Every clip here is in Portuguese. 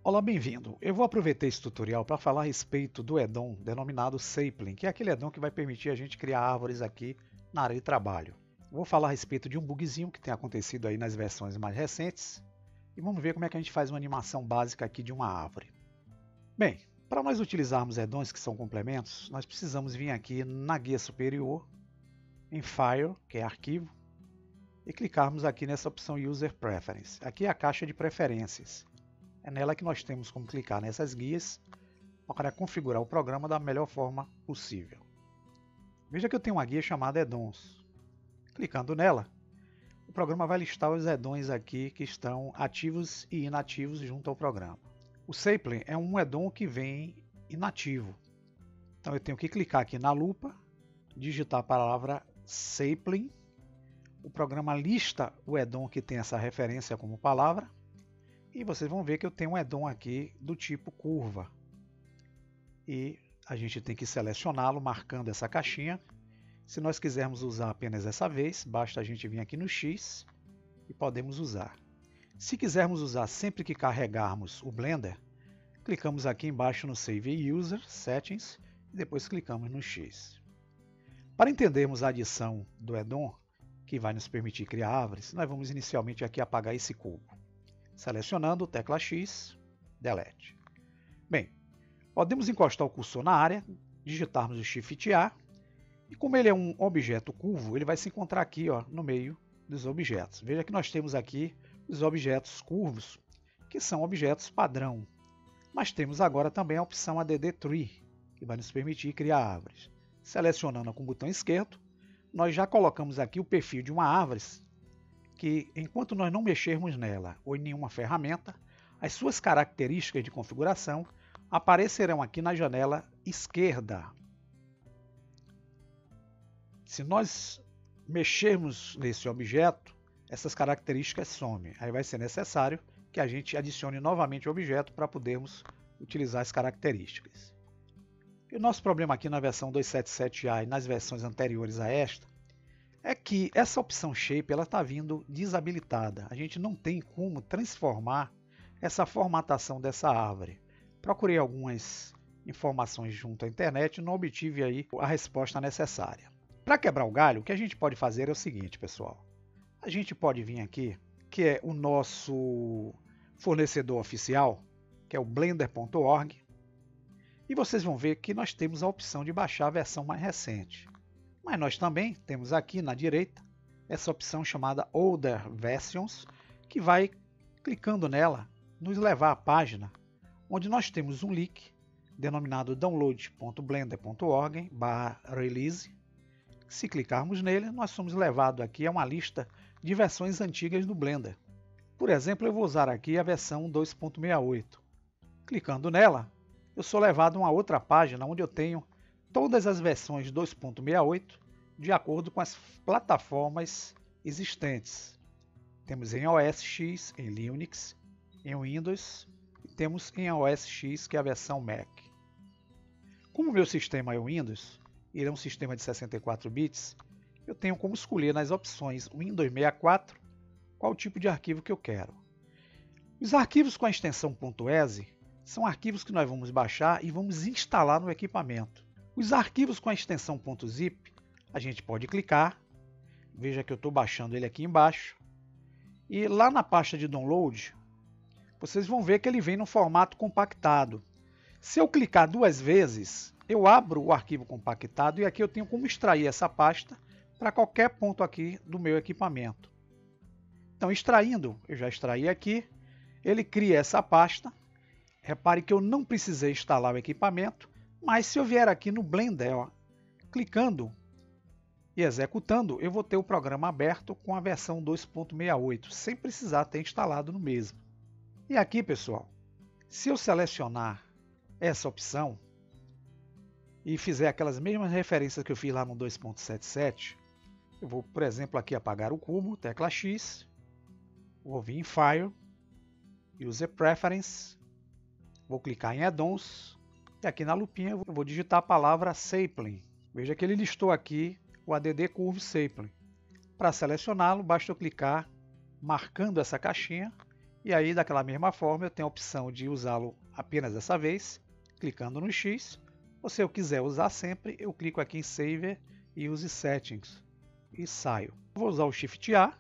Olá, bem-vindo. Eu vou aproveitar esse tutorial para falar a respeito do add-on denominado Sapling, que é aquele add-on que vai permitir a gente criar árvores aqui na área de trabalho. Vou falar a respeito de um bugzinho que tem acontecido aí nas versões mais recentes e vamos ver como é que a gente faz uma animação básica aqui de uma árvore. Bem, para nós utilizarmos add-ons que são complementos, nós precisamos vir aqui na guia superior, em File, que é arquivo, e clicarmos aqui nessa opção User Preference. Aqui é a caixa de preferências. É nela que nós temos como clicar nessas guias para configurar o programa da melhor forma possível. Veja que eu tenho uma guia chamada Add-ons. Clicando nela, o programa vai listar os add-ons aqui que estão ativos e inativos junto ao programa. O Sapling é um add-on que vem inativo. Então eu tenho que clicar aqui na lupa, digitar a palavra Sapling. O programa lista o add-on que tem essa referência como palavra. E vocês vão ver que eu tenho um add-on aqui do tipo curva. E a gente tem que selecioná-lo marcando essa caixinha. Se nós quisermos usar apenas essa vez, basta a gente vir aqui no X e podemos usar. Se quisermos usar sempre que carregarmos o Blender, clicamos aqui embaixo no Save User, Settings, e depois clicamos no X. Para entendermos a adição do add-on, que vai nos permitir criar árvores, nós vamos inicialmente aqui apagar esse cubo. Selecionando, tecla X, Delete. Bem, podemos encostar o cursor na área, digitarmos o Shift A, e como ele é um objeto curvo, ele vai se encontrar aqui no meio dos objetos. Veja que nós temos aqui os objetos curvos, que são objetos padrão. Mas temos agora também a opção Add Tree, que vai nos permitir criar árvores. Selecionando com o botão esquerdo, nós já colocamos aqui o perfil de uma árvore, que enquanto nós não mexermos nela ou em nenhuma ferramenta, as suas características de configuração aparecerão aqui na janela esquerda. Se nós mexermos nesse objeto, essas características somem. Aí vai ser necessário que a gente adicione novamente o objeto para podermos utilizar as características. E o nosso problema aqui na versão 277A e nas versões anteriores a esta, é que essa opção Shape está vindo desabilitada. A gente não tem como transformar essa formatação dessa árvore. Procurei algumas informações junto à internet e não obtive aí a resposta necessária. Para quebrar o galho, o que a gente pode fazer é o seguinte, pessoal. A gente pode vir aqui, que é o nosso fornecedor oficial, que é o blender.org, e vocês vão ver que nós temos a opção de baixar a versão mais recente. Mas nós também temos aqui na direita essa opção chamada Older Versions, que vai, clicando nela, nos levar à página onde nós temos um link denominado download.blender.org/release. Se clicarmos nele, nós somos levados aqui a uma lista de versões antigas do Blender. Por exemplo, eu vou usar aqui a versão 2.68. Clicando nela, eu sou levado a uma outra página onde eu tenho todas as versões 2.68 de acordo com as plataformas existentes. Temos em OS X, em Linux, em Windows e temos em OS X, que é a versão Mac. Como o meu sistema é o Windows, ele é um sistema de 64 bits, eu tenho como escolher nas opções Windows 64 qual tipo de arquivo que eu quero. Os arquivos com a extensão .exe são arquivos que nós vamos baixar e vamos instalar no equipamento. Os arquivos com a extensão .zip, a gente pode clicar, veja que eu estou baixando ele aqui embaixo, e lá na pasta de download, vocês vão ver que ele vem no formato compactado. Se eu clicar duas vezes, eu abro o arquivo compactado e aqui eu tenho como extrair essa pasta para qualquer ponto aqui do meu equipamento. Então, extraindo, eu já extraí aqui, ele cria essa pasta. Repare que eu não precisei instalar o equipamento, mas se eu vier aqui no Blender, clicando e executando, eu vou ter o programa aberto com a versão 2.68, sem precisar ter instalado no mesmo. E aqui, pessoal, se eu selecionar essa opção e fizer aquelas mesmas referências que eu fiz lá no 2.77, eu vou, por exemplo, aqui apagar o cubo, tecla X, vou vir em File, User Preference, vou clicar em Add-ons, e aqui na lupinha eu vou digitar a palavra Sapling. Veja que ele listou aqui o Add Curve Sapling. Para selecioná-lo, basta eu clicar marcando essa caixinha E aí, daquela mesma forma, eu tenho a opção de usá-lo apenas dessa vez, clicando no X. Ou se eu quiser usar sempre, eu clico aqui em Save e use Settings e saio. Vou usar o Shift A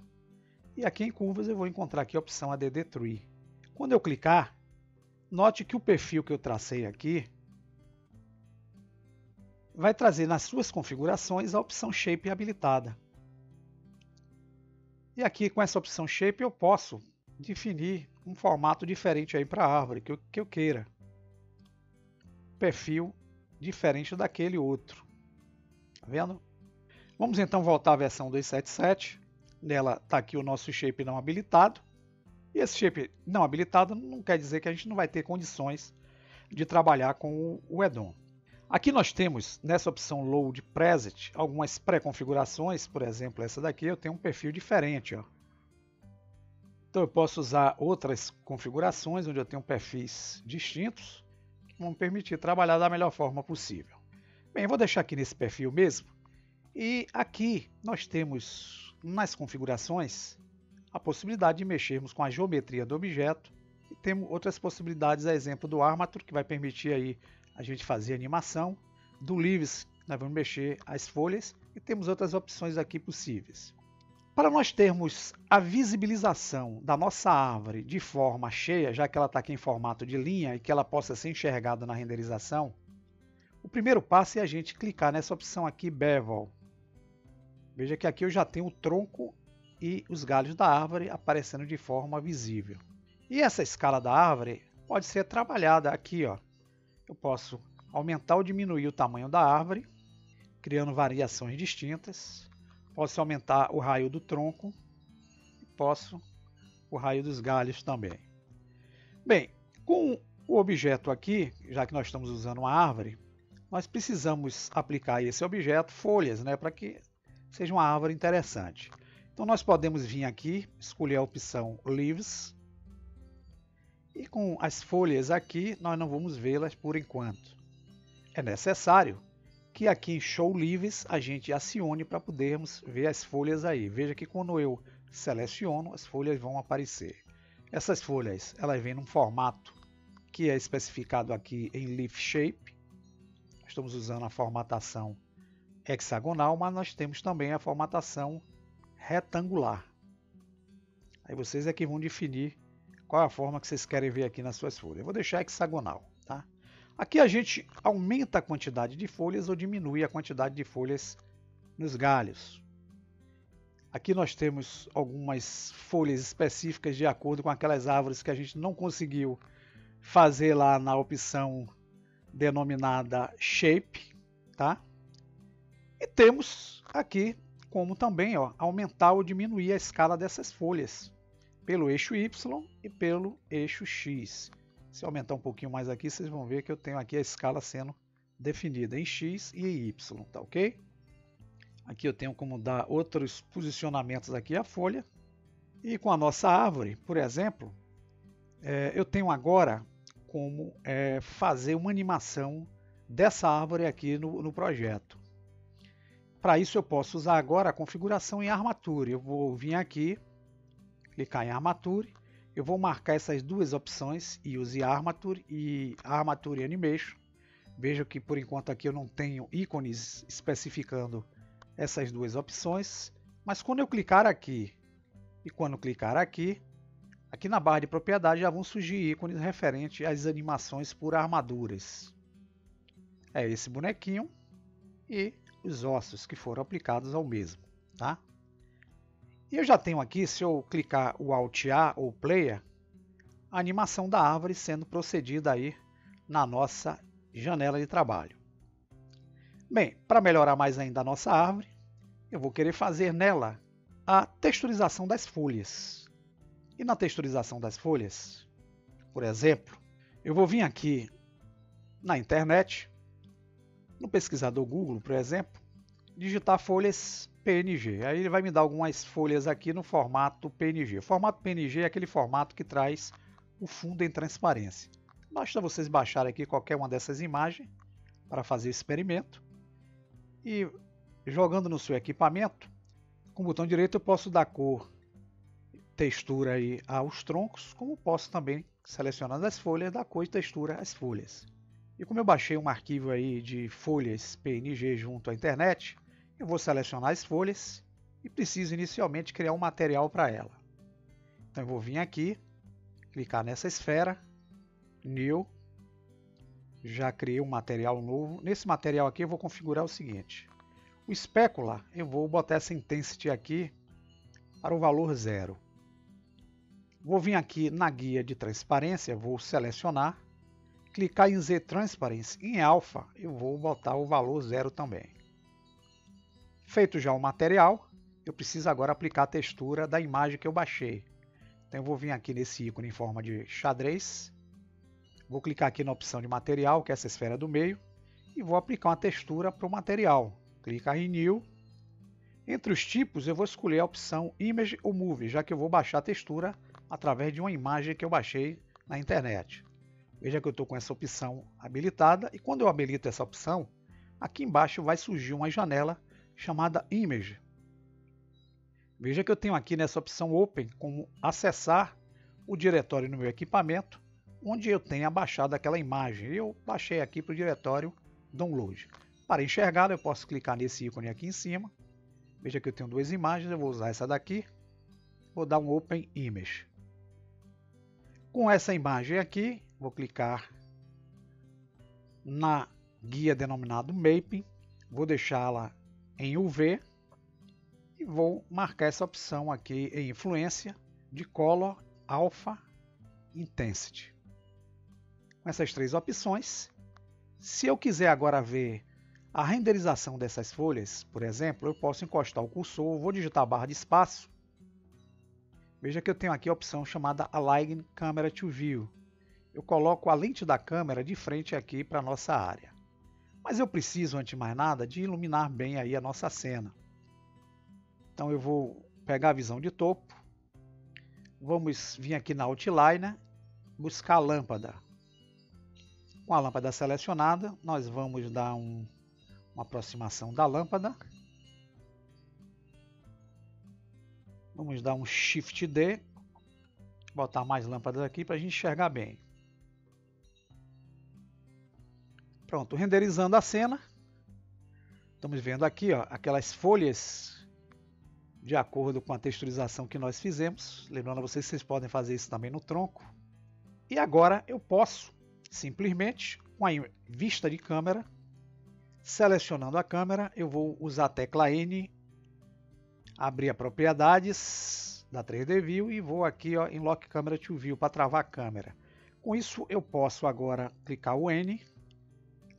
e aqui em curvas eu vou encontrar aqui a opção ADD Tree. Quando eu clicar, note que o perfil que eu tracei aqui vai trazer nas suas configurações a opção Shape habilitada. E aqui com essa opção Shape eu posso definir um formato diferente aí para a árvore que eu queira. Perfil diferente daquele outro. Tá vendo? Vamos então voltar à versão 277. Nela está aqui o nosso shape não habilitado. E esse shape não habilitado não quer dizer que a gente não vai ter condições de trabalhar com o add-on. Aqui nós temos, nessa opção Load Preset, algumas pré-configurações. Por exemplo, essa daqui eu tenho um perfil diferente. Ó. Então eu posso usar outras configurações, onde eu tenho perfis distintos, que vão me permitir trabalhar da melhor forma possível. Bem, eu vou deixar aqui nesse perfil mesmo. E aqui nós temos, nas configurações, a possibilidade de mexermos com a geometria do objeto. E temos outras possibilidades, a exemplo do Armature, que vai permitir aí a gente fazer animação, do Leaves, nós vamos mexer as folhas, e temos outras opções aqui possíveis. Para nós termos a visibilização da nossa árvore de forma cheia, já que ela está aqui em formato de linha e que ela possa ser enxergada na renderização, o primeiro passo é a gente clicar nessa opção aqui, Bevel. Veja que aqui eu já tenho o tronco e os galhos da árvore aparecendo de forma visível. E essa escala da árvore pode ser trabalhada aqui, ó. Eu posso aumentar ou diminuir o tamanho da árvore, criando variações distintas. Posso aumentar o raio do tronco e posso o raio dos galhos também. Bem, com o objeto aqui, já que nós estamos usando uma árvore, nós precisamos aplicar a esse objeto folhas, né, para que seja uma árvore interessante. Então nós podemos vir aqui, escolher a opção Leaves, e com as folhas aqui, nós não vamos vê-las por enquanto. É necessário que aqui em Show Leaves a gente acione para podermos ver as folhas aí. Veja que quando eu seleciono, as folhas vão aparecer. Essas folhas, elas vêm num formato que é especificado aqui em Leaf Shape. Estamos usando a formatação hexagonal, mas nós temos também a formatação retangular. Aí vocês é que vão definir qual é a forma que vocês querem ver aqui nas suas folhas. Eu vou deixar hexagonal, tá? Aqui a gente aumenta a quantidade de folhas ou diminui a quantidade de folhas nos galhos. Aqui nós temos algumas folhas específicas de acordo com aquelas árvores que a gente não conseguiu fazer lá na opção denominada Shape, tá? E temos aqui como também, ó, aumentar ou diminuir a escala dessas folhas pelo eixo Y e pelo eixo X. Se eu aumentar um pouquinho mais aqui, vocês vão ver que eu tenho aqui a escala sendo definida em X e em Y, tá ok? Aqui eu tenho como dar outros posicionamentos aqui à folha. E com a nossa árvore, por exemplo, eu tenho agora como fazer uma animação dessa árvore aqui no projeto. Para isso eu posso usar agora a configuração em Armature. Eu vou vir aqui, clicar em Armature. Eu vou marcar essas duas opções, Use Armature e Armature Animation. Veja que por enquanto aqui eu não tenho ícones especificando essas duas opções. Mas quando eu clicar aqui e quando clicar aqui, aqui na barra de propriedade já vão surgir ícones referentes às animações por armaduras. É esse bonequinho e os ossos que foram aplicados ao mesmo, tá? E eu já tenho aqui, se eu clicar o Alt A ou Player, a animação da árvore sendo procedida aí na nossa janela de trabalho. Bem, para melhorar mais ainda a nossa árvore, eu vou querer fazer nela a texturização das folhas. E na texturização das folhas, por exemplo, eu vou vir aqui na internet, no pesquisador Google, por exemplo, digitar folhas PNG. Aí ele vai me dar algumas folhas aqui no formato PNG. O formato PNG é aquele formato que traz o fundo em transparência. Basta vocês baixarem aqui qualquer uma dessas imagens para fazer o experimento. E jogando no seu equipamento, com o botão direito eu posso dar cor textura aí aos troncos, como posso também, selecionando as folhas, dar cor e textura às folhas. E como eu baixei um arquivo aí de folhas PNG junto à internet, eu vou selecionar as folhas e preciso inicialmente criar um material para ela. Então eu vou vir aqui, clicar nessa esfera, New, já criei um material novo. Nesse material aqui eu vou configurar o seguinte: o Specular, eu vou botar essa Intensity aqui para o valor 0. Vou vir aqui na guia de transparência, vou selecionar, clicar em Z Transparency, em alfa, eu vou botar o valor 0 também. Feito já o material, eu preciso agora aplicar a textura da imagem que eu baixei. Então eu vou vir aqui nesse ícone em forma de xadrez, vou clicar aqui na opção de material, que é essa esfera do meio, e vou aplicar uma textura para o material. Clicar em New. Entre os tipos eu vou escolher a opção Image ou Movie, já que eu vou baixar a textura através de uma imagem que eu baixei na internet. Veja que eu estou com essa opção habilitada, e quando eu habilito essa opção, aqui embaixo vai surgir uma janela chamada Image. Veja que eu tenho aqui nessa opção Open como acessar o diretório no meu equipamento, onde eu tenha baixado aquela imagem. Eu baixei aqui para o diretório Download. Para enxergá-la, eu posso clicar nesse ícone aqui em cima. Veja que eu tenho duas imagens, eu vou usar essa daqui. Vou dar um Open Image. Com essa imagem aqui, vou clicar na guia denominado Mapping, vou deixá-la em UV e vou marcar essa opção aqui em influência de Color, Alpha, Intensity. Com essas três opções, se eu quiser agora ver a renderização dessas folhas, por exemplo, eu posso encostar o cursor, vou digitar a barra de espaço. Veja que eu tenho aqui a opção chamada Align Camera to View. Eu coloco a lente da câmera de frente aqui para a nossa área. Mas eu preciso, antes de mais nada, de iluminar bem aí a nossa cena. Então eu vou pegar a visão de topo. Vamos vir aqui na Outliner, buscar a lâmpada. Com a lâmpada selecionada, nós vamos dar uma aproximação da lâmpada. Vamos dar um Shift D, botar mais lâmpadas aqui para a gente enxergar bem. Pronto, renderizando a cena. Estamos vendo aqui, ó, aquelas folhas de acordo com a texturização que nós fizemos. Lembrando a vocês que vocês podem fazer isso também no tronco. E agora eu posso simplesmente, com a vista de câmera, selecionando a câmera, eu vou usar a tecla N, abrir a propriedades da 3D View e vou aqui, ó, em Lock Camera to View para travar a câmera. Com isso eu posso agora clicar o N,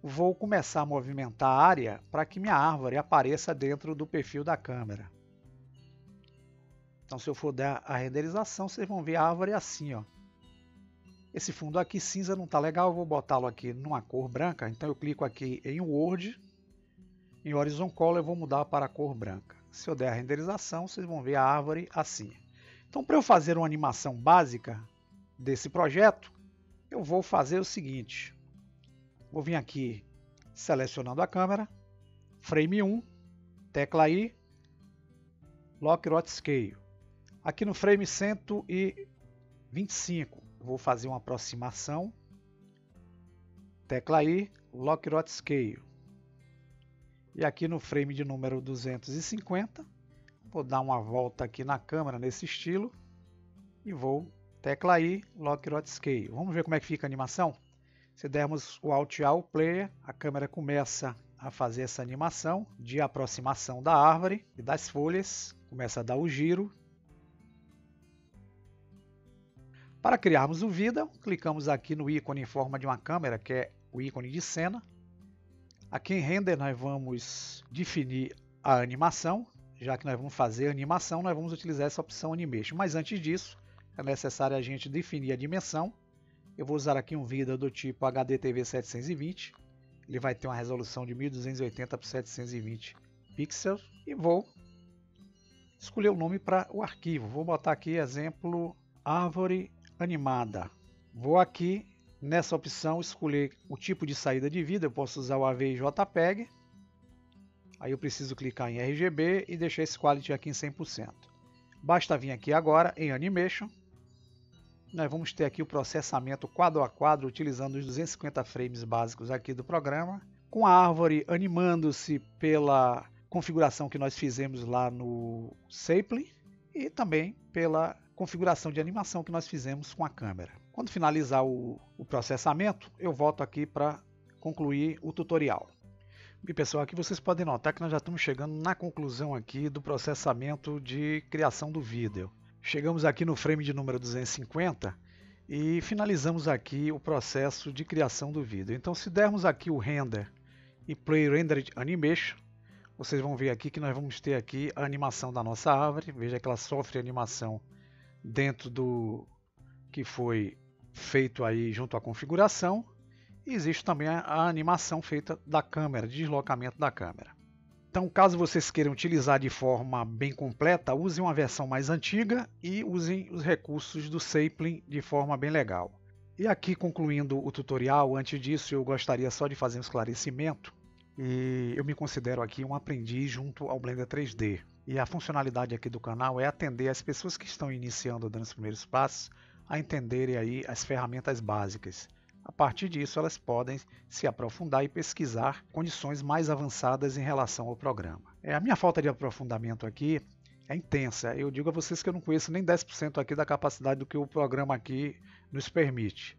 vou começar a movimentar a área para que minha árvore apareça dentro do perfil da câmera. Então se eu for dar a renderização, vocês vão ver a árvore assim, ó. Esse fundo aqui cinza não está legal, eu vou botá-lo aqui numa cor branca, então eu clico aqui em Word, em Horizon Color eu vou mudar para a cor branca. Se eu der a renderização, vocês vão ver a árvore assim. Então para eu fazer uma animação básica desse projeto, eu vou fazer o seguinte. Vou vir aqui selecionando a câmera, frame 1, tecla I, Lock Rot Scale. Aqui no frame 125, vou fazer uma aproximação, tecla I, Lock Rot Scale. E aqui no frame de número 250, vou dar uma volta aqui na câmera nesse estilo e vou tecla I, Lock Rot Scale. Vamos ver como é que fica a animação? Se dermos o Alt A, o Player, a câmera começa a fazer essa animação de aproximação da árvore e das folhas, começa a dar o giro. Para criarmos o vídeo, clicamos aqui no ícone em forma de uma câmera, que é o ícone de cena. Aqui em Render nós vamos definir a animação. Já que nós vamos fazer a animação, nós vamos utilizar essa opção Animation. Mas antes disso, é necessário a gente definir a dimensão. Eu vou usar aqui um vídeo do tipo HDTV 720. Ele vai ter uma resolução de 1280 por 720 pixels. E vou escolher o nome para o arquivo. Vou botar aqui exemplo árvore animada. Vou aqui nessa opção escolher o tipo de saída de vida. Eu posso usar o AVI JPEG. Aí eu preciso clicar em RGB e deixar esse quality aqui em 100%. Basta vir aqui agora em Animation. Nós vamos ter aqui o processamento quadro a quadro, utilizando os 250 frames básicos aqui do programa, com a árvore animando-se pela configuração que nós fizemos lá no Sapling e também pela configuração de animação que nós fizemos com a câmera. Quando finalizar o processamento, eu volto aqui para concluir o tutorial. E pessoal, aqui vocês podem notar que nós já estamos chegando na conclusão aqui do processamento de criação do vídeo. Chegamos aqui no frame de número 250 e finalizamos aqui o processo de criação do vídeo. Então, se dermos aqui o render e play rendered animation, vocês vão ver aqui que nós vamos ter aqui a animação da nossa árvore. Veja que ela sofre animação dentro do que foi feito aí junto à configuração. E existe também a animação feita da câmera, de deslocamento da câmera. Então, caso vocês queiram utilizar de forma bem completa, usem uma versão mais antiga e usem os recursos do Sapling de forma bem legal. E aqui, concluindo o tutorial, antes disso eu gostaria só de fazer um esclarecimento. E eu me considero aqui um aprendiz junto ao Blender 3D. E a funcionalidade aqui do canal é atender as pessoas que estão iniciando, dando os primeiros passos, a entenderem aí as ferramentas básicas. A partir disso, elas podem se aprofundar e pesquisar condições mais avançadas em relação ao programa. A minha falta de aprofundamento aqui é intensa. Eu digo a vocês que eu não conheço nem 10% aqui da capacidade do que o programa aqui nos permite.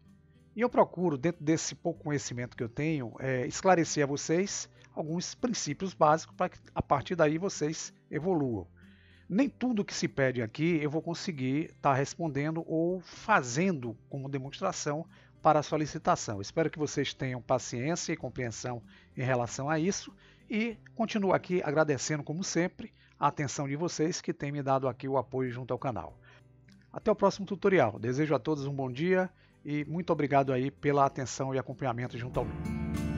E eu procuro, dentro desse pouco conhecimento que eu tenho, esclarecer a vocês alguns princípios básicos para que a partir daí vocês evoluam. Nem tudo que se pede aqui eu vou conseguir estar respondendo ou fazendo como demonstração para a solicitação. Espero que vocês tenham paciência e compreensão em relação a isso e continuo aqui agradecendo, como sempre, a atenção de vocês que têm me dado aqui o apoio junto ao canal. Até o próximo tutorial. Desejo a todos um bom dia e muito obrigado aí pela atenção e acompanhamento junto ao vídeo.